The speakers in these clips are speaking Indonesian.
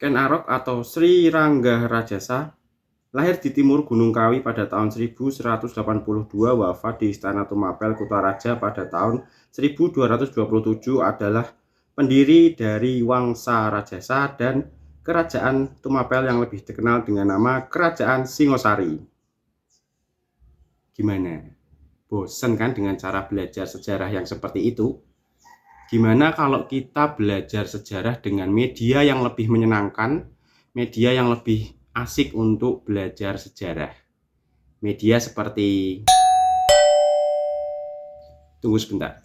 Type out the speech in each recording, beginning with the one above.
Ken Arok atau Sri Rangga Rajasa lahir di timur Gunung Kawi pada tahun 1182, wafat di Istana Tumapel, Kutaraja pada tahun 1227, adalah pendiri dari Wangsa Rajasa dan Kerajaan Tumapel yang lebih dikenal dengan nama Kerajaan Singosari. Gimana? Bosen kan dengan cara belajar sejarah yang seperti itu? Gimana kalau kita belajar sejarah dengan media yang lebih menyenangkan, media yang lebih asik untuk belajar sejarah? Media seperti... Tunggu sebentar.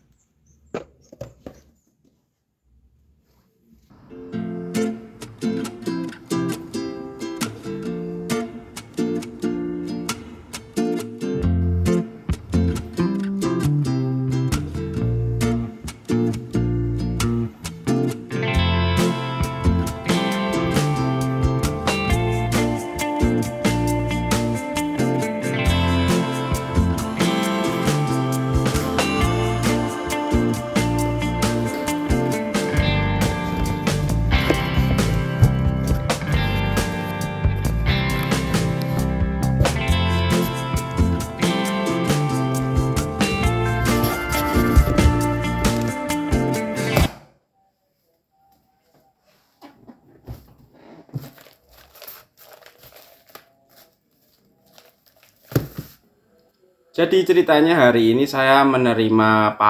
Jadi ceritanya hari ini saya menerima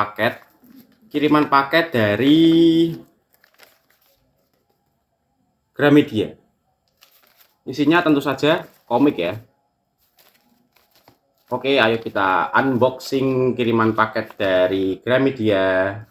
kiriman paket dari Gramedia. Isinya tentu saja komik ya. Oke, ayo kita unboxing kiriman paket dari Gramedia.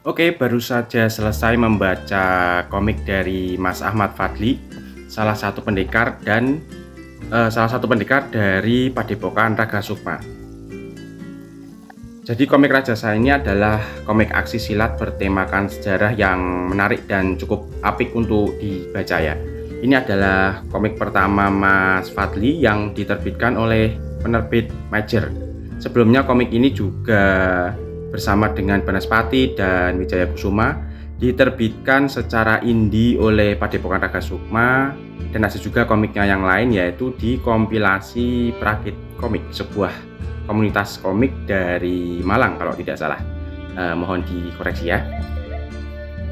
Oke, baru saja selesai membaca komik dari Mas Ahmad Fadli, salah satu pendekar dari Padepokan Raga Sukma. Jadi komik Rajasa ini adalah komik aksi silat bertemakan sejarah yang menarik dan cukup apik untuk dibaca ya. Ini adalah komik pertama Mas Fadli yang diterbitkan oleh penerbit Major. Sebelumnya komik ini juga bersama dengan Banaspati dan Wijaya Kusuma diterbitkan secara indie oleh Padepokan Raga Sukma, dan ada juga komiknya yang lain yaitu di kompilasi Perakit Komik, sebuah komunitas komik dari Malang kalau tidak salah. Mohon dikoreksi ya.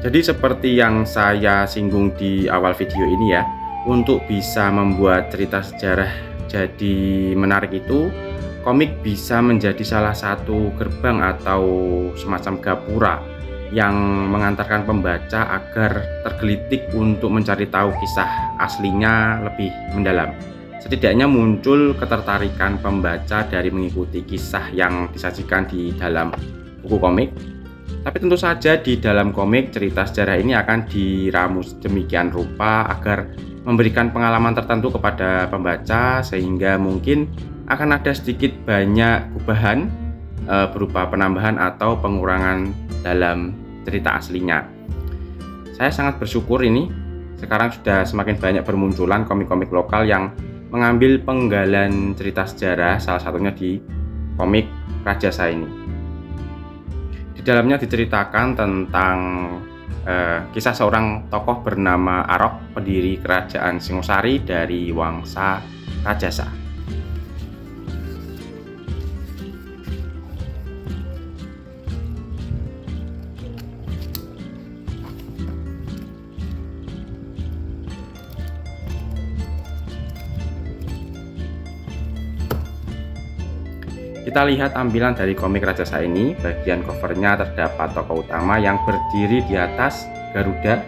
Jadi seperti yang saya singgung di awal video ini ya, untuk bisa membuat cerita sejarah jadi menarik itu, komik bisa menjadi salah satu gerbang atau semacam gapura yang mengantarkan pembaca agar tergelitik untuk mencari tahu kisah aslinya lebih mendalam. Setidaknya muncul ketertarikan pembaca dari mengikuti kisah yang disajikan di dalam buku komik. Tapi tentu saja di dalam komik cerita sejarah ini akan diramu demikian rupa agar memberikan pengalaman tertentu kepada pembaca, sehingga mungkin akan ada sedikit banyak perubahan berupa penambahan atau pengurangan dalam cerita aslinya. Saya sangat bersyukur ini sekarang sudah semakin banyak bermunculan komik-komik lokal yang mengambil penggalan cerita sejarah, salah satunya di komik Rajasa ini. Di dalamnya diceritakan tentang kisah seorang tokoh bernama Arok, pendiri kerajaan Singosari dari Wangsa Rajasa. Kita lihat tampilan dari komik raksasa ini. Bagian covernya terdapat tokoh utama yang berdiri di atas Garuda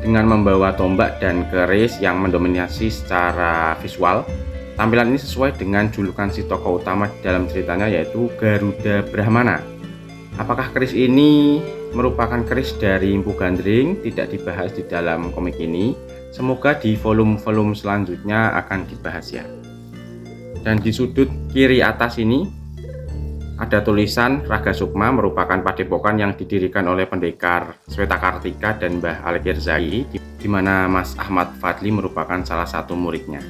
dengan membawa tombak dan keris yang mendominasi secara visual. Tampilan ini sesuai dengan julukan si tokoh utama dalam ceritanya, yaitu Garuda Brahmana. Apakah keris ini merupakan keris dari Empu Gandring? Tidak dibahas di dalam komik ini. Semoga di volume-volume selanjutnya akan dibahas ya. Dan di sudut kiri atas ini ada tulisan Raga Sukma, merupakan padepokan yang didirikan oleh pendekar Swetakartika dan Mbah Alekirzai, di mana Mas Ahmad Fadli merupakan salah satu muridnya.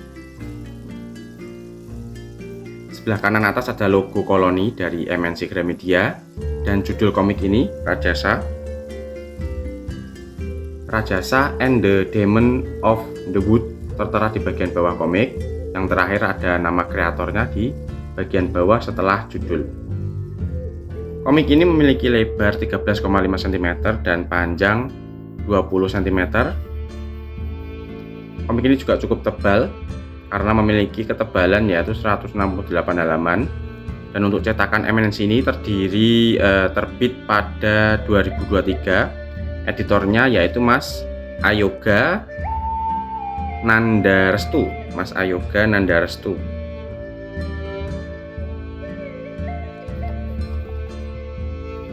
Sebelah kanan atas ada logo koloni dari MNC Gramedia dan judul komik ini Rajasa and the Demon of the Wood tertera di bagian bawah komik. Yang terakhir ada nama kreatornya di bagian bawah setelah judul. Komik ini memiliki lebar 13,5 cm dan panjang 20 cm. Komik ini juga cukup tebal karena memiliki ketebalan yaitu 168 halaman. Dan untuk cetakan MNC ini terbit pada 2023. Editornya yaitu Mas Ayoga Nandarestu.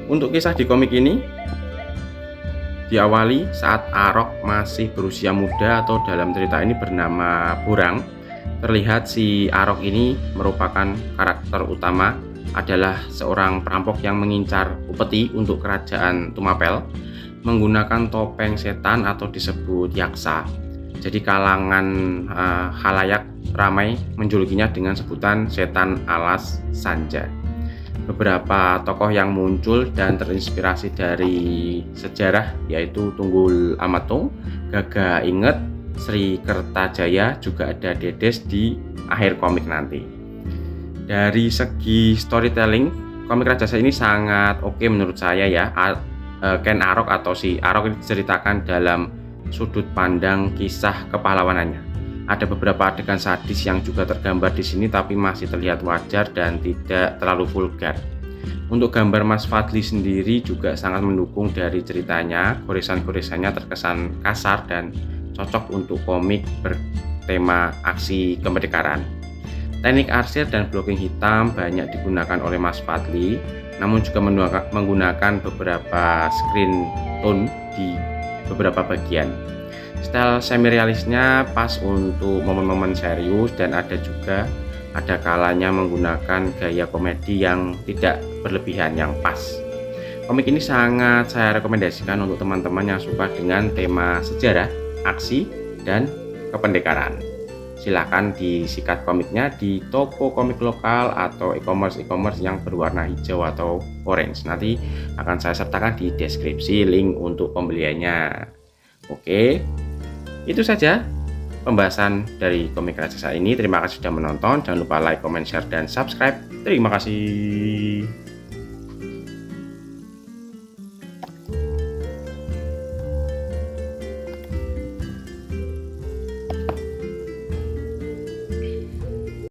Untuk kisah di komik ini diawali saat Arok masih berusia muda, atau dalam cerita ini bernama Burang. Terlihat si Arok ini merupakan karakter utama, adalah seorang perampok yang mengincar upeti untuk kerajaan Tumapel menggunakan topeng setan atau disebut yaksa. Jadi kalangan halayak ramai menjulukinya dengan sebutan setan alas sanja. Beberapa tokoh yang muncul dan terinspirasi dari sejarah yaitu Tunggul Amatung, Gaga Inget, Sri Kertajaya, juga ada Dedes di akhir komik nanti. Dari segi storytelling, komik Rajasa ini sangat oke menurut saya ya. Ken Arok atau si Arok ini diceritakan dalam sudut pandang kisah kepahlawanannya. Ada beberapa adegan sadis yang juga tergambar di sini, tapi masih terlihat wajar dan tidak terlalu vulgar. Untuk gambar Mas Fadli sendiri juga sangat mendukung dari ceritanya. Goresan-goresannya terkesan kasar dan cocok untuk komik bertema aksi kemerdekaan. Teknik arsir dan blocking hitam banyak digunakan oleh Mas Fadli, namun juga menggunakan beberapa screen tone di beberapa bagian. Style semi-realisnya pas untuk momen-momen serius, dan ada kalanya menggunakan gaya komedi yang tidak berlebihan, yang pas. Komik ini sangat saya rekomendasikan untuk teman-teman yang suka dengan tema sejarah, aksi, dan kependekaan. Silahkan disikat komiknya di toko komik lokal atau e-commerce yang berwarna hijau atau orange. Nanti akan saya sertakan di deskripsi link untuk pembeliannya. Oke, itu saja pembahasan dari komik Rajasa ini. Terima kasih sudah menonton. Jangan lupa like, comment, share, dan subscribe. Terima kasih.